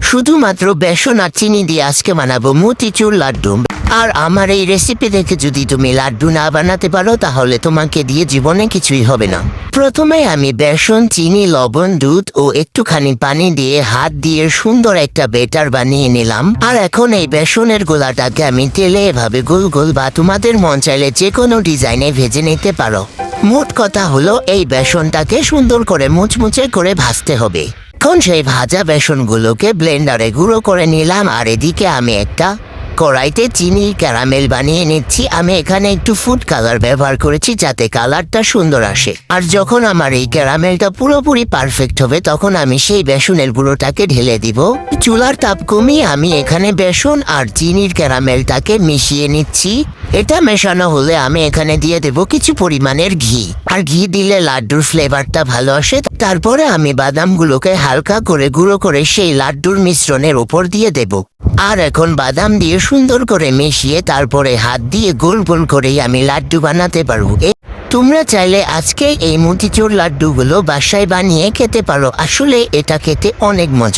শুধুমাত্র বেসন আর চিনি দিয়ে আজকে বানাবো মতিচুর লাড্ডু। আর আমার এই রেসিপি দেখে যদি তুমি লাড্ডু না বানাতে পারো তাহলে তোমাকে দিয়ে জীবনে কিছুই হবে না। প্রথমে আমি বেসন, চিনি, লবণ, দুধ ও একটুখানি পানি দিয়ে হাত দিয়ে সুন্দর একটা বেটার বানিয়ে নিলাম। আর এখন এই বেসনের গোলাটাকে আমি তেলে এভাবে গোল গোল বা তোমাদের মন চাইলে যে কোনো ডিজাইনে ভেজে নিতে পারো। মোট কথা হলো এই বেসনটাকে সুন্দর করে মুচমুচে করে ভাজতে হবে। এখন সেই ভাজা বেসনগুলোকে ব্লেন্ডারে গুঁড়ো করে নিলাম। আর এদিকে আমি একটা কড়াইতে চিনি ক্যারামেল বানিয়ে নিচ্ছি। আমি এখানে একটু ফুড কালার ব্যবহার করেছি যাতে কালারটা সুন্দর আসে। আর যখন আমার এই ক্যারামেলটা পুরোপুরি পারফেক্ট হবে তখন আমি সেই বেসনের গুঁড়োটাকে ঢেলে দিব। চুলার তাপ কমিয়ে আমি এখানে বেসন আর চিনির ক্যারামেলটাকে মিশিয়ে নিচ্ছি। এটা মেশানো হলে আমি এখানে দিয়ে দেব কিছু পরিমাণের ঘি। আর ঘি দিলে লাড্ডুর ফ্লেভারটা ভালো আসে। তারপরে আমি বাদামগুলোকে হালকা করে গুঁড়ো করে সেই লাড্ডুর মিশ্রণের উপর দিয়ে দেব। আর এখন বাদাম দিয়ে সুন্দর করে মিশিয়ে তারপরে হাত দিয়ে গোল গোল করেই আমি লাড্ডু বানাতে পারবো। তোমরা চাইলে আজকে এই মতিচুর লাড্ডুগুলো বাসায় বানিয়ে খেতে পারো। আসলে এটা খেতে অনেক মজা।